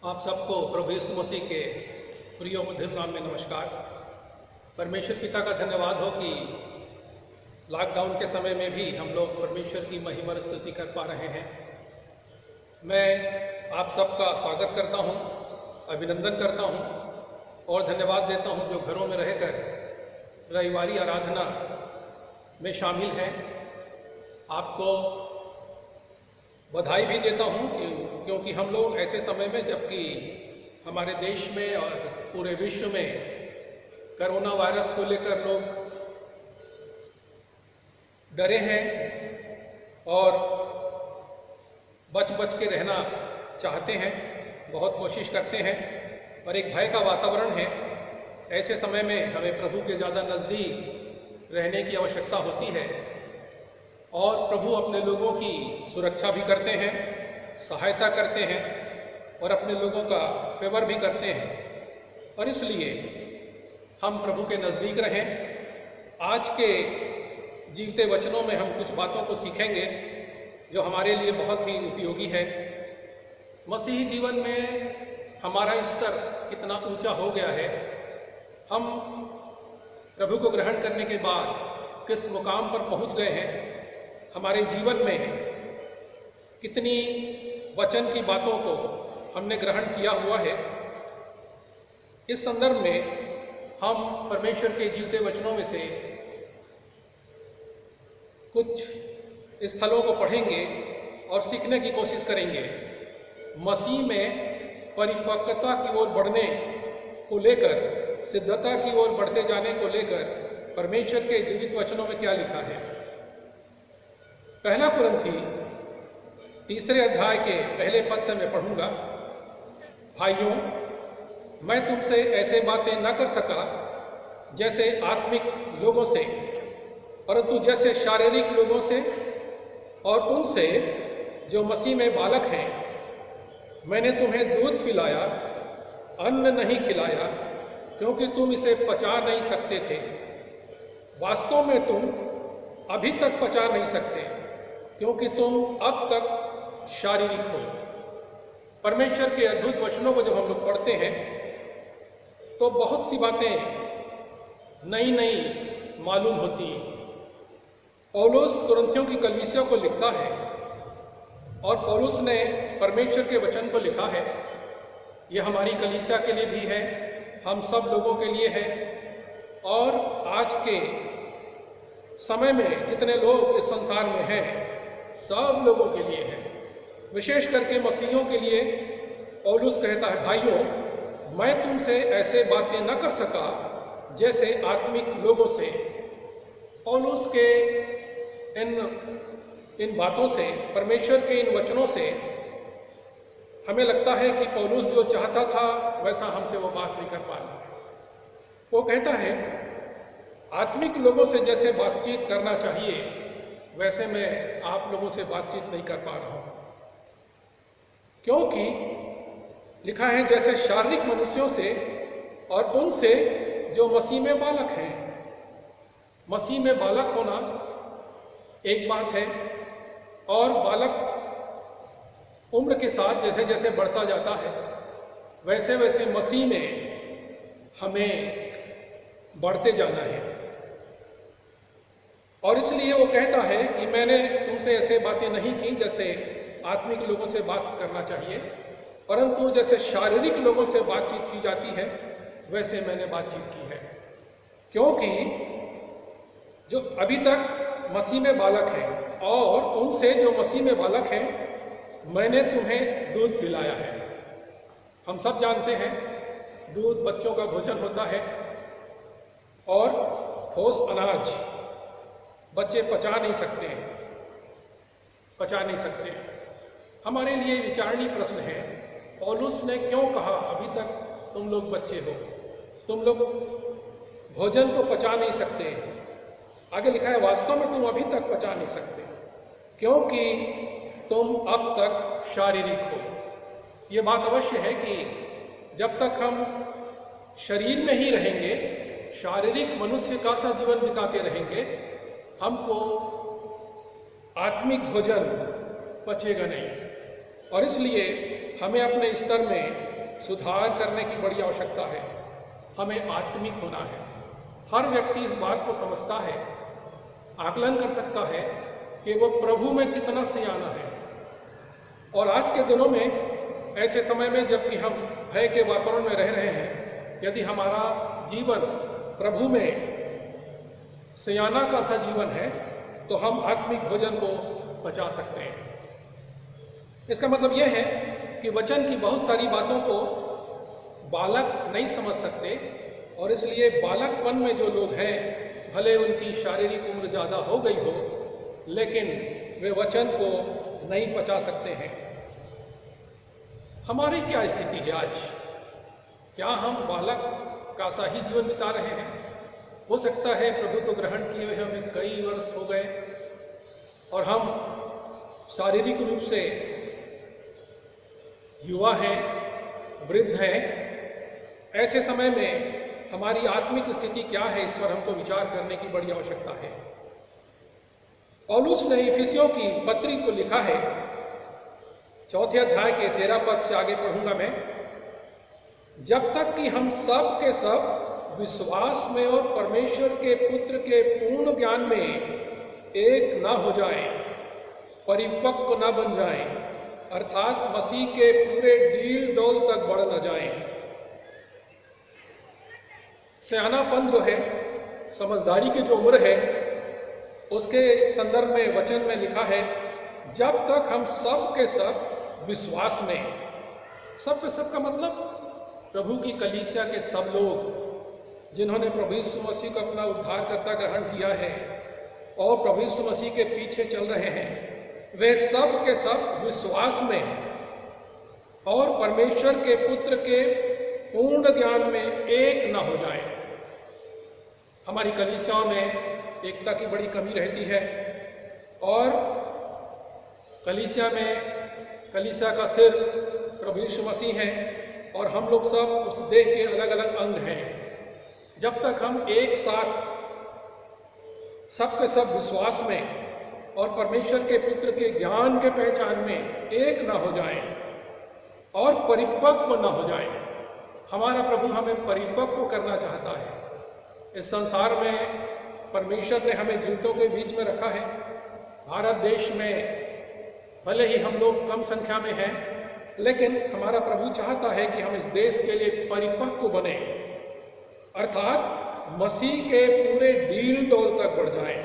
आप सबको प्रभु यीशु मसीह के प्रिय मधुर नाम में नमस्कार। परमेश्वर पिता का धन्यवाद हो कि लॉकडाउन के समय में भी हम लोग परमेश्वर की महिमा और स्तुति कर पा रहे हैं। मैं आप सबका स्वागत करता हूं, अभिनंदन करता हूं और धन्यवाद देता हूं जो घरों में रहकर रविवारी आराधना में शामिल हैं। आपको बधाई भी देता हूं क्योंकि हम लोग ऐसे समय में, जबकि हमारे देश में और पूरे विश्व में कोरोना वायरस को लेकर लोग डरे हैं और बच के रहना चाहते हैं, बहुत कोशिश करते हैं और एक भय का वातावरण है। ऐसे समय में हमें प्रभु के ज़्यादा नज़दीक रहने की आवश्यकता होती है और प्रभु अपने लोगों की सुरक्षा भी करते हैं, सहायता करते हैं और अपने लोगों का फेवर भी करते हैं और इसलिए हम प्रभु के नज़दीक रहें। आज के जीवते वचनों में हम कुछ बातों को सीखेंगे जो हमारे लिए बहुत ही उपयोगी है। मसीही जीवन में हमारा स्तर कितना ऊंचा हो गया है, हम प्रभु को ग्रहण करने के बाद किस मुकाम पर पहुंच गए हैं, हमारे जीवन में कितनी वचन की बातों को हमने ग्रहण किया हुआ है। इस संदर्भ में हम परमेश्वर के जीवते वचनों में से कुछ स्थलों को पढ़ेंगे और सीखने की कोशिश करेंगे। मसीह में परिपक्वता की ओर बढ़ने को लेकर, सिद्धता की ओर बढ़ते जाने को लेकर परमेश्वर के जीवित वचनों में क्या लिखा है। पहला कुरिन्थी 3 अध्याय के पहले पद से मैं पढ़ूंगा। भाइयों, मैं तुमसे ऐसे बातें न कर सका जैसे आत्मिक लोगों से, परंतु जैसे शारीरिक लोगों से और उनसे जो मसीह में बालक हैं। मैंने तुम्हें दूध पिलाया, अन्न नहीं खिलाया, क्योंकि तुम इसे पचा नहीं सकते थे। वास्तव में तुम अभी तक पचा नहीं सकते, क्योंकि तुम अब तक शारीरिक हो। परमेश्वर के अद्भुत वचनों को जब हम लोग पढ़ते हैं तो बहुत सी बातें नई नई मालूम होती हैं। पौलुस कुरिन्थियों की कलीसिया को लिखता है और पौलुस ने परमेश्वर के वचन को लिखा है। यह हमारी कलीसिया के लिए भी है, हम सब लोगों के लिए है और आज के समय में जितने लोग इस संसार में हैं सब लोगों के लिए है। विशेष करके मसीहियों के लिए पौलुस कहता है, भाइयों, मैं तुमसे ऐसे बातें न कर सका जैसे आत्मिक लोगों से। पौलुस के इन बातों से, परमेश्वर के इन वचनों से हमें लगता है कि पौलुस जो चाहता था वैसा हमसे वो बात नहीं कर पा रहा। वो कहता है, आत्मिक लोगों से जैसे बातचीत करना चाहिए वैसे मैं आप लोगों से बातचीत नहीं कर पा रहा हूं, क्योंकि लिखा है जैसे शारीरिक मनुष्यों से और उनसे जो मसीह में बालक हैं। मसीह में बालक होना एक बात है और बालक उम्र के साथ जैसे जैसे बढ़ता जाता है वैसे वैसे मसीह में हमें बढ़ते जाना है। और इसलिए वो कहता है कि मैंने तुमसे ऐसे बातें नहीं की जैसे आत्मिक लोगों से बात करना चाहिए, परंतु जैसे शारीरिक लोगों से बातचीत की जाती है वैसे मैंने बातचीत की है। क्योंकि जो अभी तक मसीह में बालक हैं और उनसे जो मसीह में बालक हैं, मैंने तुम्हें दूध पिलाया है। हम सब जानते हैं दूध बच्चों का भोजन होता है और ठोस अनाज बच्चे पचा नहीं सकते। हमारे लिए विचारणीय प्रश्न है, पौलुस ने क्यों कहा अभी तक तुम लोग बच्चे हो, तुम लोग भोजन को पचा नहीं सकते। आगे लिखा है, वास्तव में तुम अभी तक पचा नहीं सकते, क्योंकि तुम अब तक शारीरिक हो। ये बात अवश्य है कि जब तक हम शरीर में ही रहेंगे, शारीरिक मनुष्य का सा जीवन बिताते रहेंगे, हमको आत्मिक भोजन पचेगा नहीं। और इसलिए हमें अपने स्तर में सुधार करने की बड़ी आवश्यकता है। हमें आत्मिक होना है। हर व्यक्ति इस बात को समझता है, आकलन कर सकता है कि वो प्रभु में कितना सियाना है। और आज के दिनों में, ऐसे समय में जबकि हम भय के वातावरण में रह रहे हैं, यदि हमारा जीवन प्रभु में सियाना का सा जीवन है तो हम आत्मिक भोजन को बचा सकते हैं। इसका मतलब यह है कि वचन की बहुत सारी बातों को बालक नहीं समझ सकते, और इसलिए बालकपन में जो लोग हैं, भले उनकी शारीरिक उम्र ज़्यादा हो गई हो, लेकिन वे वचन को नहीं पचा सकते हैं। हमारी क्या स्थिति है आज? क्या हम बालक का सा ही जीवन बिता रहे हैं? हो सकता है प्रभु को ग्रहण किए हुए हमें कई वर्ष हो गए और हम शारीरिक रूप से युवा हैं, वृद्ध हैं। ऐसे समय में हमारी आत्मिक स्थिति क्या है, इस पर हमको विचार करने की बड़ी आवश्यकता है। पौलुस ने इफिसियों की पत्री को लिखा है, 4 अध्याय के 13 पद से आगे पढ़ूंगा मैं। जब तक कि हम सब के सब विश्वास में और परमेश्वर के पुत्र के पूर्ण ज्ञान में एक न हो जाएं, परिपक्व न बन जाएं, अर्थात मसीह के पूरे डील डोल तक बढ़ न जाएं। सयानापन जो है, समझदारी की जो उम्र है, उसके संदर्भ में वचन में लिखा है, जब तक हम सब के सब विश्वास में। सब के सब का मतलब प्रभु की कलीसिया के सब लोग जिन्होंने प्रभु यीशु मसीह को अपना उद्धारकर्ता ग्रहण किया है और प्रभु यीशु मसीह के पीछे चल रहे हैं, वे सब के सब विश्वास में और परमेश्वर के पुत्र के पूर्ण ज्ञान में एक न हो जाएं। हमारी कलीसियाओं में एकता की बड़ी कमी रहती है, और कलीसिया का सिर प्रभु यीशु मसीह है और हम लोग सब उस देह के अलग अलग अंग हैं। जब तक हम एक साथ सब के सब विश्वास में और परमेश्वर के पुत्र के ज्ञान के पहचान में एक न हो जाएं और परिपक्व न हो जाएं। हमारा प्रभु हमें परिपक्व करना चाहता है। इस संसार में परमेश्वर ने हमें जीवितों के बीच में रखा है। भारत देश में भले ही हम लोग कम संख्या में हैं, लेकिन हमारा प्रभु चाहता है कि हम इस देश के लिए परिपक्व बने, अर्थात मसीह के पूरे डील डोल तक बढ़ जाएं।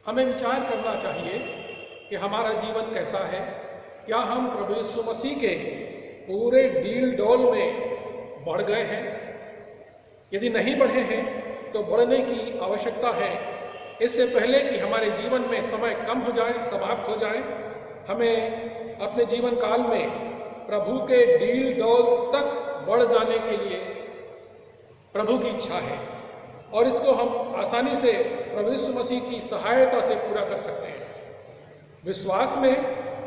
हमें विचार करना चाहिए कि हमारा जीवन कैसा है। क्या हम प्रभु यीशु मसीह के पूरे डील डोल में बढ़ गए हैं? यदि नहीं बढ़े हैं तो बढ़ने की आवश्यकता है। इससे पहले कि हमारे जीवन में समय कम हो जाए, समाप्त हो जाए, हमें अपने जीवन काल में प्रभु के डील डोल तक बढ़ जाने के लिए प्रभु की इच्छा है, और इसको हम आसानी से प्रभु यीशु मसीह की सहायता से पूरा कर सकते हैं। विश्वास में,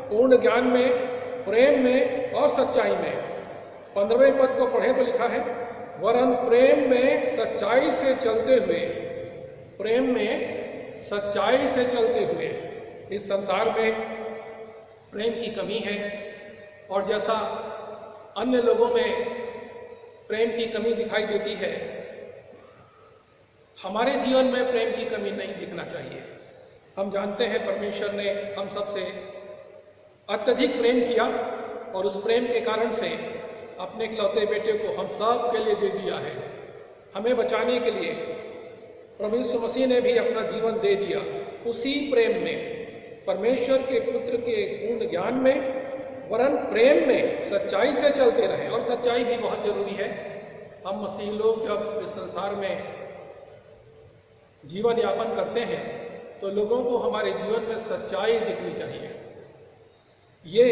पूर्ण ज्ञान में, प्रेम में और सच्चाई में। 15वें पद को पढ़े तो लिखा है, वरन प्रेम में सच्चाई से चलते हुए, प्रेम में सच्चाई से चलते हुए। इस संसार में प्रेम की कमी है, और जैसा अन्य लोगों में प्रेम की कमी दिखाई देती है, हमारे जीवन में प्रेम की कमी नहीं दिखना चाहिए। हम जानते हैं परमेश्वर ने हम सबसे अत्यधिक प्रेम किया, और उस प्रेम के कारण से अपने इकलौते बेटे को हम सब के लिए दे दिया है। हमें बचाने के लिए प्रभु यीशु मसीह ने भी अपना जीवन दे दिया। उसी प्रेम में, परमेश्वर के पुत्र के पूर्ण ज्ञान में, वरन प्रेम में सच्चाई से चलते रहें। और सच्चाई भी बहुत जरूरी है। हम मसीह लोग जब इस संसार में जीवन यापन करते हैं तो लोगों को हमारे जीवन में सच्चाई दिखनी चाहिए। ये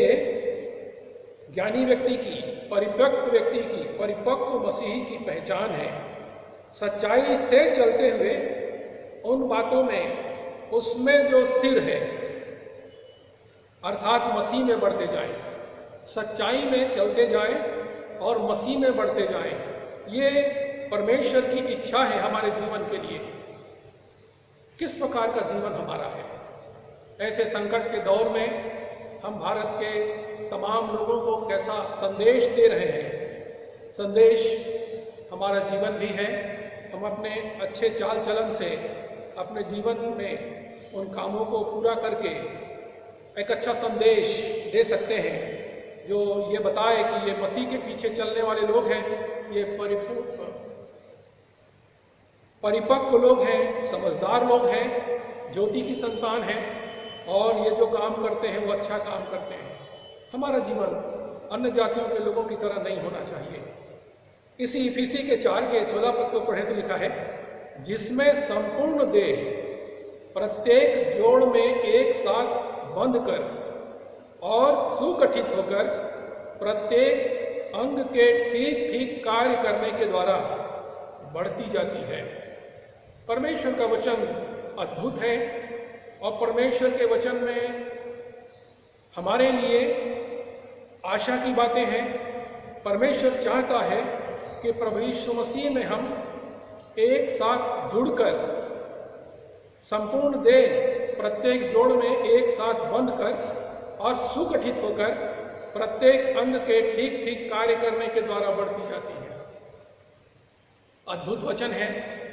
ज्ञानी व्यक्ति की, परिपक्व व्यक्ति की, परिपक्व मसीही की पहचान है। सच्चाई से चलते हुए उन बातों में, उसमें जो सिर है, अर्थात मसीह में बढ़ते जाएं, सच्चाई में चलते जाएं और मसीह में बढ़ते जाएं। ये परमेश्वर की इच्छा है हमारे जीवन के लिए। किस प्रकार का जीवन हमारा है? ऐसे संकट के दौर में हम भारत के तमाम लोगों को कैसा संदेश दे रहे हैं। संदेश हमारा जीवन भी है। हम अपने अच्छे चाल चलन से अपने जीवन में उन कामों को पूरा करके एक अच्छा संदेश दे सकते हैं जो ये बताए कि ये मसीह के पीछे चलने वाले लोग हैं, ये परिपक्व लोग हैं, समझदार लोग हैं, ज्योति की संतान हैं और ये जो काम करते हैं वो अच्छा काम करते हैं। हमारा जीवन अन्य जातियों के लोगों की तरह नहीं होना चाहिए। इसी इफिसी के 4 के 16 पद को पढ़े तो लिखा है, जिसमें संपूर्ण देह प्रत्येक जोड़ में एक साथ बंध कर और सुगठित होकर प्रत्येक अंग के ठीक ठीक कार्य करने के द्वारा बढ़ती जाती है। परमेश्वर का वचन अद्भुत है और परमेश्वर के वचन में हमारे लिए आशा की बातें हैं। परमेश्वर चाहता है कि प्रभु यीशु मसीह में हम एक साथ जुड़कर संपूर्ण देह प्रत्येक जोड़ में एक साथ बंध कर और सुगठित होकर प्रत्येक अंग के ठीक ठीक कार्य करने के द्वारा बढ़ती जाती है। अद्भुत वचन है।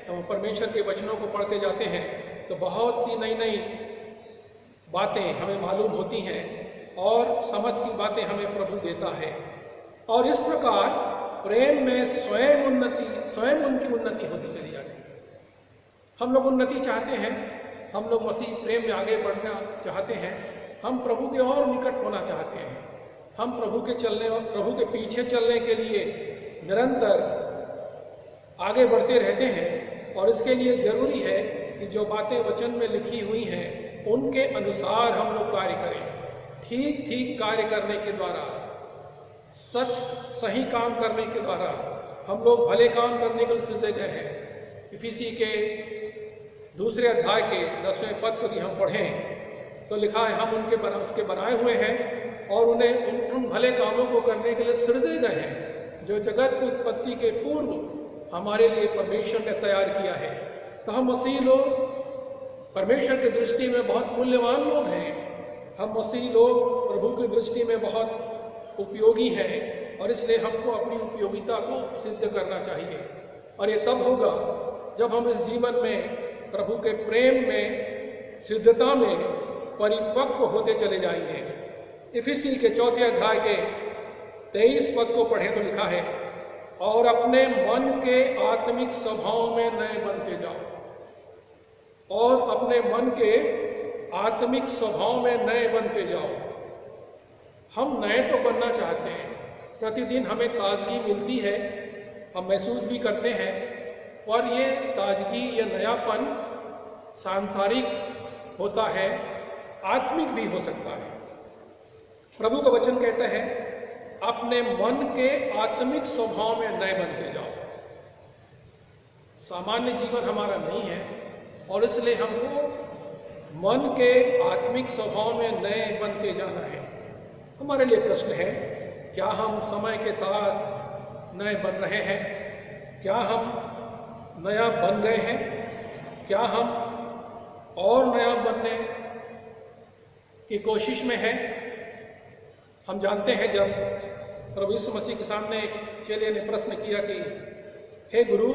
हम परमेश्वर के वचनों को पढ़ते जाते हैं तो बहुत सी नई नई बातें हमें मालूम होती हैं और समझ की बातें हमें प्रभु देता है। और इस प्रकार प्रेम में स्वयं उनकी उन्नति होती चली जाती है। हम लोग उन्नति चाहते हैं, हम लोग मसीह प्रेम में आगे बढ़ना चाहते हैं, हम प्रभु के और निकट होना चाहते हैं, हम प्रभु के पीछे चलने के लिए निरंतर आगे बढ़ते रहते हैं। और इसके लिए जरूरी है कि जो बातें वचन में लिखी हुई हैं उनके अनुसार हम लोग कार्य करें। ठीक ठीक कार्य करने के द्वारा, सच सही काम करने के द्वारा हम लोग भले काम करने के लिए सृजे गए हैं। इफिसी के 2 अध्याय के 10वें पद को यदि हम पढ़ें तो लिखा है, हम उसके बनाए हुए हैं और उन्हें उन भले कामों को करने के लिए सृजे गए हैं जो जगत की उत्पत्ति के पूर्व हमारे लिए परमेश्वर ने तैयार किया है। तो हम मसीह लोग परमेश्वर की दृष्टि में बहुत मूल्यवान लोग हैं। हम मसीह लोग प्रभु की दृष्टि में बहुत उपयोगी हैं और इसलिए हमको अपनी उपयोगिता को सिद्ध करना चाहिए। और ये तब होगा जब हम इस जीवन में प्रभु के प्रेम में, सिद्धता में परिपक्व होते चले जाएंगे। इफिसी के 4 अध्याय के 23 पद को पढ़े तो लिखा है, और अपने मन के आत्मिक स्वभाव में नए बनते जाओ। और अपने मन के आत्मिक स्वभाव में नए बनते जाओ। हम नए तो बनना चाहते हैं, प्रतिदिन हमें ताजगी मिलती है, हम महसूस भी करते हैं। और ये ताजगी, ये नयापन सांसारिक होता है, आत्मिक भी हो सकता है। प्रभु का वचन कहता है, अपने मन के आत्मिक स्वभाव में नए बनते जाओ। सामान्य जीवन हमारा नहीं है और इसलिए हमको मन के आत्मिक स्वभाव में नए बनते जाना है। हमारे लिए प्रश्न है, क्या हम समय के साथ नए बन रहे हैं? क्या हम नया बन गए हैं? क्या हम और नया बनने की कोशिश में हैं? हम जानते हैं जब प्रभु यीशु मसीह के सामने चेले ने प्रश्न किया कि हे गुरु,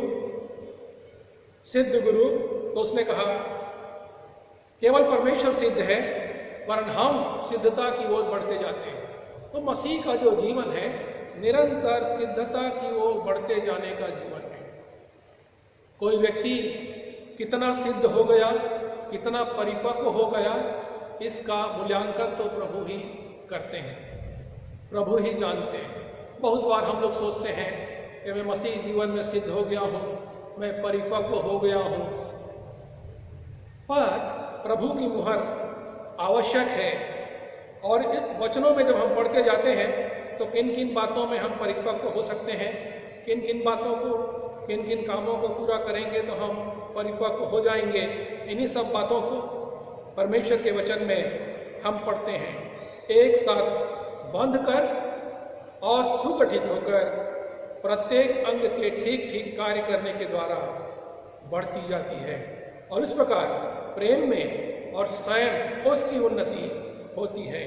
सिद्ध गुरु, तो उसने कहा केवल परमेश्वर सिद्ध है वरन हम सिद्धता की ओर बढ़ते जाते हैं। तो मसीह का जो जीवन है निरंतर सिद्धता की ओर बढ़ते जाने का जीवन है। कोई व्यक्ति कितना सिद्ध हो गया, कितना परिपक्व हो गया, इसका मूल्यांकन तो प्रभु ही करते हैं, प्रभु ही जानते हैं। बहुत बार हम लोग सोचते हैं कि मैं मसीह जीवन में सिद्ध हो गया हूँ, मैं परिपक्व हो गया हूँ, पर प्रभु की मुहर आवश्यक है। और इस वचनों में जब हम पढ़ते जाते हैं तो किन किन बातों में हम परिपक्व हो सकते हैं, किन किन बातों को, किन किन कामों को पूरा करेंगे तो हम परिपक्व हो जाएंगे, इन्हीं सब बातों को परमेश्वर के वचन में हम पढ़ते हैं। एक साथ बंध कर और सुगठित होकर प्रत्येक अंग के ठीक ठीक कार्य करने के द्वारा बढ़ती जाती है और इस प्रकार प्रेम में और स्वयं उसकी उन्नति होती है।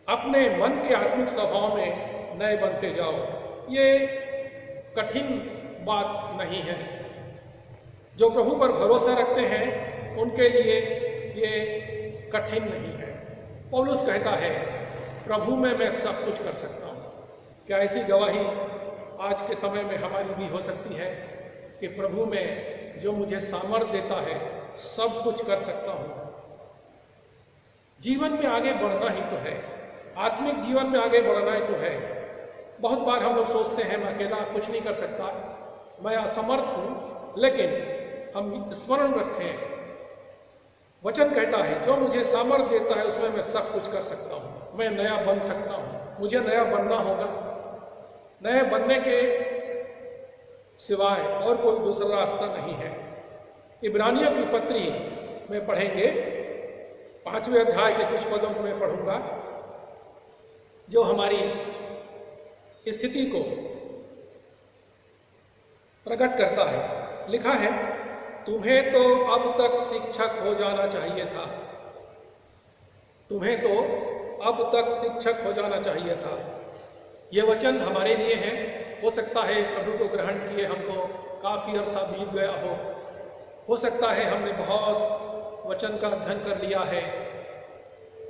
अपने मन के आत्मिक स्वभाव में नए बनते जाओ। ये कठिन बात नहीं है। जो प्रभु पर भरोसा रखते हैं उनके लिए ये कठिन नहीं है। पौलुस कहता है, प्रभु में मैं सब कुछ कर सकता हूँ। क्या ऐसी गवाही आज के समय में हमारी भी हो सकती है कि प्रभु में जो मुझे सामर्थ्य देता है सब कुछ कर सकता हूँ। जीवन में आगे बढ़ना ही तो है, आत्मिक जीवन में आगे बढ़ना ही तो है। बहुत बार हम लोग सोचते हैं मैं अकेला कुछ नहीं कर सकता, मैं असमर्थ हूँ, लेकिन हम स्मरण रखें, वचन कहता है जो मुझे सामर्थ्य देता है उसमें मैं सब कुछ कर सकता हूँ, मैं नया बन सकता हूँ। मुझे नया बनना होगा, नए बनने के सिवाय और कोई दूसरा रास्ता नहीं है। इब्रानियों की पत्री में पढ़ेंगे, 5वें अध्याय के कुछ पदों को मैं पढ़ूंगा जो हमारी स्थिति को प्रकट करता है। लिखा है, तुम्हें तो अब तक शिक्षक हो जाना चाहिए था, तुम्हें तो अब तक शिक्षक हो जाना चाहिए था। यह वचन हमारे लिए है। हो सकता है प्रभु को ग्रहण किए हमको काफ़ी अरसा बीत गया हो सकता है हमने बहुत वचन का अध्ययन कर लिया है,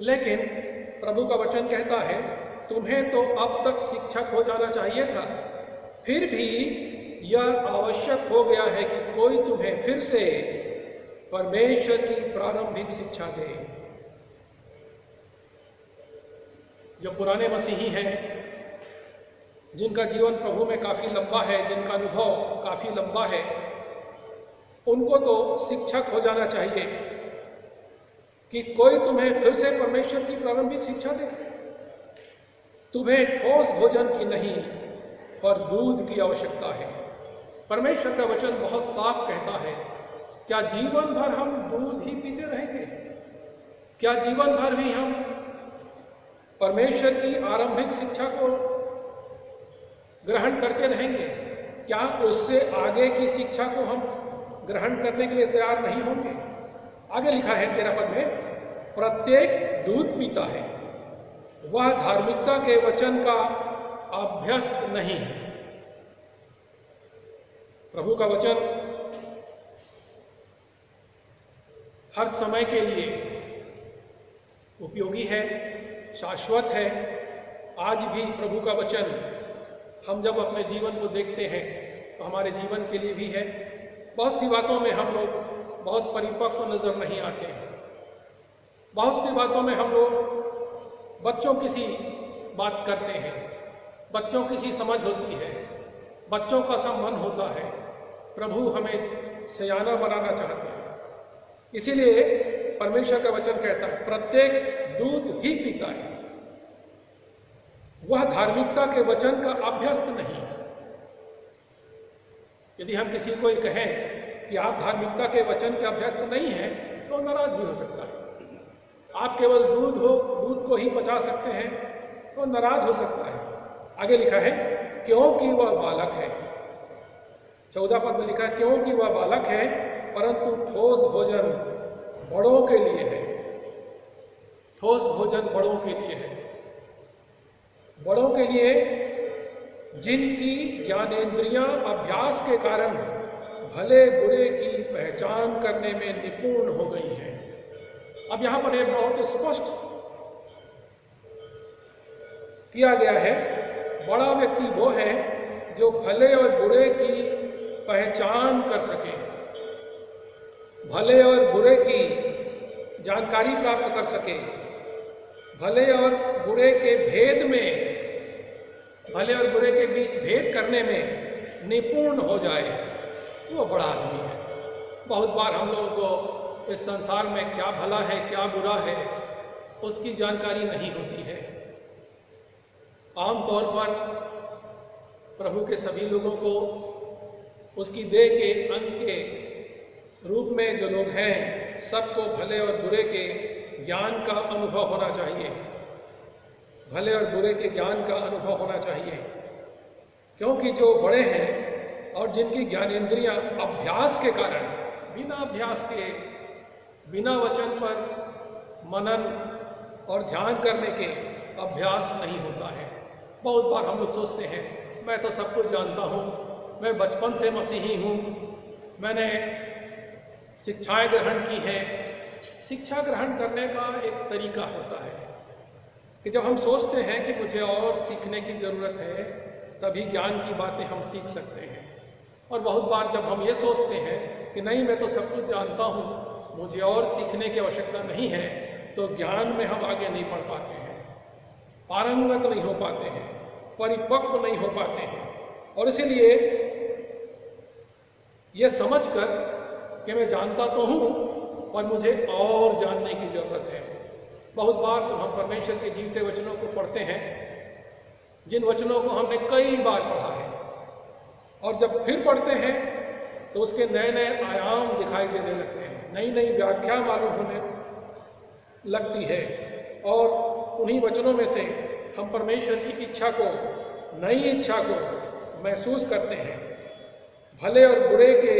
लेकिन प्रभु का वचन कहता है तुम्हें तो अब तक शिक्षक हो जाना चाहिए था। फिर भी यह आवश्यक हो गया है कि कोई तुम्हें फिर से परमेश्वर की प्रारंभिक शिक्षा दे। जो पुराने मसीही हैं, जिनका जीवन प्रभु में काफ़ी लंबा है, जिनका अनुभव काफ़ी लंबा है, उनको तो शिक्षक हो जाना चाहिए कि कोई तुम्हें फिर से परमेश्वर की प्रारंभिक शिक्षा दे। तुम्हें ठोस भोजन की नहीं और दूध की आवश्यकता है। परमेश्वर का वचन बहुत साफ कहता है, क्या जीवन भर हम दूध ही पीते रहेंगे? क्या जीवन भर भी हम परमेश्वर की आरंभिक शिक्षा को ग्रहण करते रहेंगे? क्या उससे आगे की शिक्षा को हम ग्रहण करने के लिए तैयार नहीं होंगे? आगे लिखा है 13 पद में, प्रत्येक दूध पीता है वह धार्मिकता के वचन का अभ्यस्त नहीं है। प्रभु का वचन हर समय के लिए उपयोगी है, शाश्वत है। आज भी प्रभु का वचन हम जब अपने जीवन को देखते हैं तो हमारे जीवन के लिए भी है। बहुत सी बातों में हम लोग बहुत परिपक्व नजर नहीं आते हैं। बहुत सी बातों में हम लोग बच्चों की सी बात करते हैं, बच्चों की सी समझ होती है, बच्चों का सा मन होता है। प्रभु हमें सयाना बनाना चाहते हैं। इसीलिए परमेश्वर का वचन कहता है प्रत्येक दूध ही पीता है, वह धार्मिकता के वचन का अभ्यस्त नहीं। यदि हम किसी को कहें कि आप धार्मिकता के वचन के अभ्यस्त नहीं हैं तो नाराज भी हो सकता है। आप केवल दूध को ही पचा सकते हैं तो नाराज हो सकता है। आगे लिखा है, क्योंकि वह बालक है। 14 पद में लिखा है, क्योंकि वह बालक है परंतु ठोस भोजन बड़ों के लिए है। ठोस भोजन बड़ों के लिए है, बड़ों के लिए जिनकी ज्ञानेंद्रियां अभ्यास के कारण भले बुरे की पहचान करने में निपुण हो गई हैं। अब यहां पर एक बहुत स्पष्ट किया गया है, बड़ा व्यक्ति वो है जो भले और बुरे की पहचान कर सके, भले और बुरे की जानकारी प्राप्त कर सके, भले और बुरे के भेद में, भले और बुरे के बीच भेद करने में निपुण हो जाए, वो बड़ा आदमी है। बहुत बार हम लोगों को इस संसार में क्या भला है क्या बुरा है उसकी जानकारी नहीं होती है। आमतौर पर प्रभु के सभी लोगों को उसकी देह के अंग के रूप में जो लोग हैं सबको भले और बुरे के ज्ञान का अनुभव होना चाहिए, भले और बुरे के ज्ञान का अनुभव होना चाहिए। क्योंकि जो बड़े हैं और जिनकी ज्ञानेंद्रियां अभ्यास के कारण, बिना अभ्यास के, बिना वचन पर मनन और ध्यान करने के अभ्यास नहीं होता है। बहुत बार हम लोग सोचते हैं मैं तो सब कुछ जानता हूँ, मैं बचपन से मसीही हूँ, मैंने शिक्षाएं ग्रहण की हैं। शिक्षा ग्रहण करने का एक तरीका होता है कि जब हम सोचते हैं कि मुझे और सीखने की ज़रूरत है, तभी ज्ञान की बातें हम सीख सकते हैं। और बहुत बार जब हम ये सोचते हैं कि नहीं मैं तो सब कुछ जानता हूँ, मुझे और सीखने की आवश्यकता नहीं है, तो ज्ञान में हम आगे नहीं बढ़ पाते हैं, पारंगत नहीं हो पाते हैं, परिपक्व नहीं हो पाते हैं। और इसीलिए ये समझकर कि मैं जानता तो हूँ पर मुझे और जानने की ज़रूरत है। बहुत बार तो हम परमेश्वर के जीवते वचनों को पढ़ते हैं, जिन वचनों को हमने कई बार पढ़ा है, और जब फिर पढ़ते हैं तो उसके नए नए आयाम दिखाई देने लगते हैं, नई नई व्याख्या मालूम होने लगती है। और उन्हीं वचनों में से हम परमेश्वर की इच्छा को, नई इच्छा को महसूस करते हैं, भले और बुरे के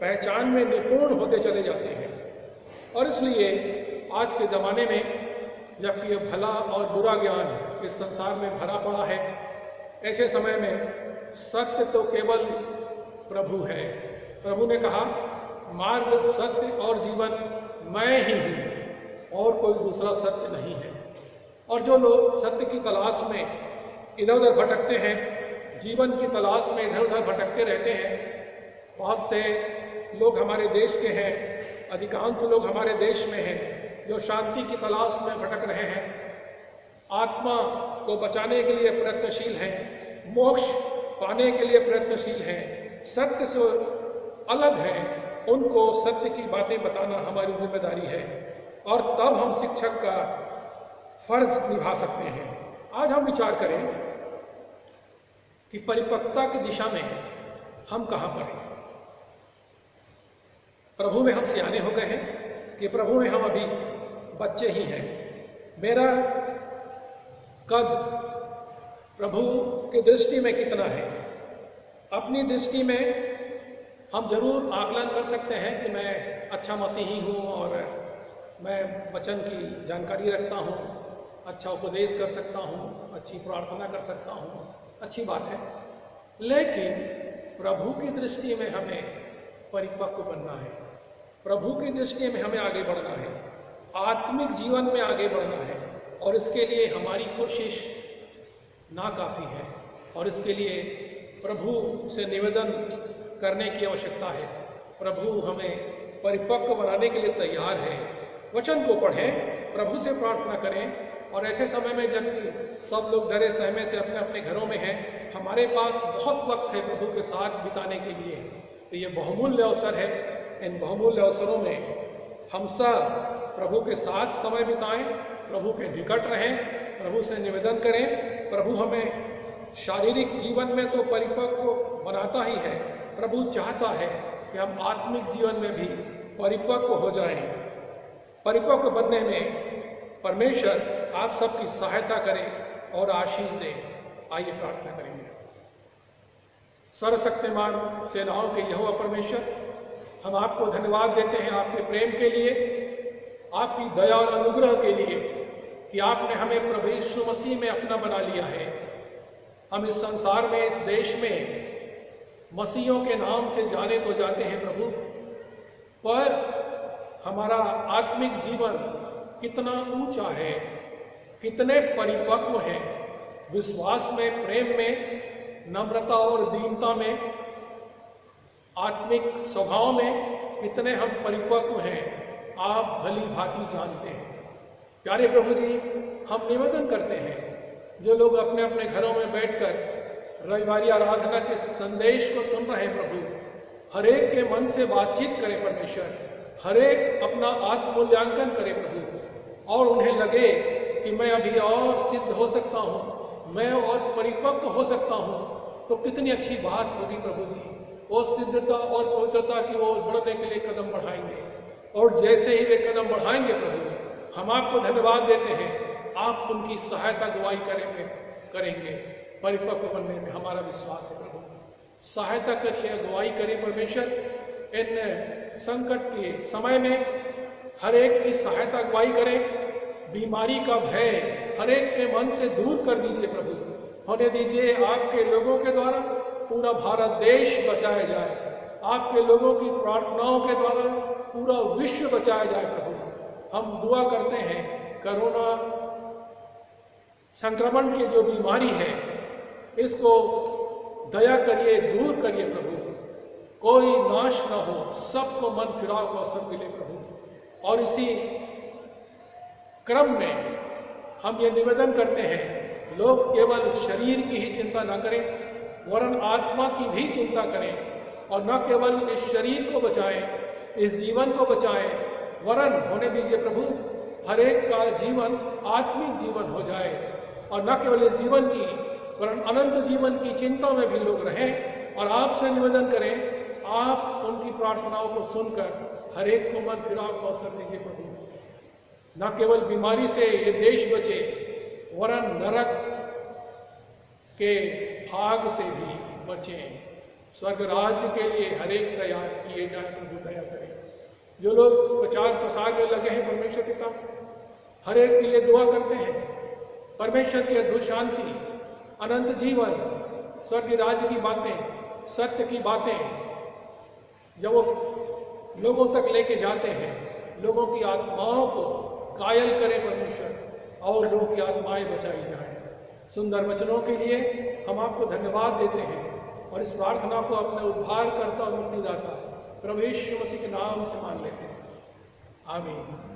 पहचान में निपुण होते चले जाते हैं। और इसलिए आज के ज़माने में जबकि ये भला और बुरा ज्ञान इस संसार में भरा पड़ा है, ऐसे समय में सत्य तो केवल प्रभु है। प्रभु ने कहा मार्ग, सत्य और जीवन मैं ही हूँ और कोई दूसरा सत्य नहीं है। और जो लोग सत्य की तलाश में इधर उधर भटकते हैं, जीवन की तलाश में इधर उधर भटकते रहते हैं, बहुत से लोग हमारे देश के हैं, अधिकांश लोग हमारे देश में हैं जो शांति की तलाश में भटक रहे हैं, आत्मा को बचाने के लिए प्रयत्नशील हैं, मोक्ष पाने के लिए प्रयत्नशील हैं, सत्य से अलग हैं, उनको सत्य की बातें बताना हमारी जिम्मेदारी है। और तब हम शिक्षक का फर्ज निभा सकते हैं। आज हम विचार करें कि परिपक्वता की दिशा में हम कहाँ पर हैं। प्रभु में हम सियाने हो गए हैं कि प्रभु में हम अभी बच्चे ही हैं। मेरा कद प्रभु की दृष्टि में कितना है? अपनी दृष्टि में हम जरूर आकलन कर सकते हैं कि मैं अच्छा मसीही हूँ और मैं वचन की जानकारी रखता हूँ, अच्छा उपदेश कर सकता हूँ, अच्छी प्रार्थना कर सकता हूँ, अच्छी बात है। लेकिन प्रभु की दृष्टि में हमें परिपक्व बनना है, प्रभु की दृष्टि में हमें आगे बढ़ना है, आत्मिक जीवन में आगे बढ़ना है। और इसके लिए हमारी कोशिश नाकाफी है और इसके लिए प्रभु से निवेदन करने की आवश्यकता है। प्रभु हमें परिपक्व बनाने के लिए तैयार है। वचन को पढ़ें, प्रभु से प्रार्थना करें। और ऐसे समय में जब सब लोग डरे सहमे से अपने अपने घरों में हैं, हमारे पास बहुत वक्त है प्रभु के साथ बिताने के लिए। तो ये बहुमूल्य अवसर है। इन बहुमूल्य अवसरों में हम सब प्रभु के साथ समय बिताएं, प्रभु के निकट रहें, प्रभु से निवेदन करें। प्रभु हमें शारीरिक जीवन में तो परिपक्व बनाता ही है, प्रभु चाहता है कि हम आत्मिक जीवन में भी परिपक्व हो जाएं। परिपक्व बनने में परमेश्वर आप सबकी सहायता करें और आशीष दे। आइए प्रार्थना करेंगे। सर्वशक्तिमान सेनाओं के यहोवा परमेश्वर, हम आपको धन्यवाद देते हैं आपके प्रेम के लिए, आपकी दया और अनुग्रह के लिए कि आपने हमें प्रभु यीशु मसीह में अपना बना लिया है। हम इस संसार में, इस देश में मसीहों के नाम से जाने तो जाते हैं प्रभु, पर हमारा आत्मिक जीवन कितना ऊंचा है, कितने परिपक्व हैं, विश्वास में, प्रेम में, नम्रता और दीनता में, आत्मिक स्वभाव में कितने हम परिपक्व हैं, आप भली भांति जानते हैं। प्यारे प्रभु जी, हम निवेदन करते हैं, जो लोग अपने अपने घरों में बैठकर रविवारी आराधना के संदेश को सुन रहे हैं प्रभु, हर एक के मन से बातचीत करें परमेश्वर, हर एक अपना आत्ममूल्यांकन करे प्रभु, और उन्हें लगे कि मैं अभी और सिद्ध हो सकता हूँ, मैं और परिपक्व हो सकता हूँ, तो कितनी अच्छी बात होगी प्रभु जी। वो सिद्धता और पवित्रता की ओर बढ़ने के लिए कदम बढ़ाएंगे, और जैसे ही वे कदम बढ़ाएंगे प्रभु, हम आपको धन्यवाद देते हैं, आप उनकी सहायता अगुवाई करेंगे। परिपक्व बनने में हमारा विश्वास है प्रभु, सहायता करिए, अगुवाई करिए परमेश्वर। इन संकट के समय में हर एक की सहायता अगुवाई करें, बीमारी का भय हर एक के मन से दूर कर दीजिए प्रभु। होने दीजिए आपके लोगों के द्वारा पूरा भारत देश बचाया जाए, आपके लोगों की प्रार्थनाओं के द्वारा पूरा विश्व बचाया जाए प्रभु। हम दुआ करते हैं कोरोना संक्रमण की जो बीमारी है इसको दया करिए, दूर करिए प्रभु। कोई नाश न हो, सबको मन फिराव को अवसर मिले प्रभु। और इसी क्रम में हम ये निवेदन करते हैं, लोग केवल शरीर की ही चिंता न करें वरन आत्मा की भी चिंता करें, और न केवल इस शरीर को बचाएं, इस जीवन को बचाएं, वरन होने दीजिए प्रभु हर एक का जीवन आत्मिक जीवन हो जाए, और न केवल इस जीवन की वरन अनंत जीवन की चिंता में भी लोग रहें। और आपसे निवेदन करें, आप उनकी प्रार्थनाओं को सुनकर हर एक को मन फिराव को अवसर दीजिए प्रभु। न केवल बीमारी से ये देश बचे वरन नरक के भाग से भी बचें। स्वर्ग राज्य के लिए हर एक तैयार किए जाए प्रभु, दया करें। जो लोग प्रचार प्रसार में लगे हैं परमेश्वर पिता, हर एक के लिए दुआ करते हैं। परमेश्वर की अद्भुत शांति, अनंत जीवन, स्वर्ग राज्य की बातें, सत्य की बातें जब वो लोगों तक लेके जाते हैं, लोगों की आत्माओं को कायल करें परमेश्वर, और लोगों की आत्माएं बचाई जाएं। सुंदर वचनों के लिए हम आपको धन्यवाद देते हैं और इस प्रार्थना को अपने उद्धारकर्ता और मुक्तिदाता प्रभु यीशु मसीह के नाम से मान लेते हैं। आमीन।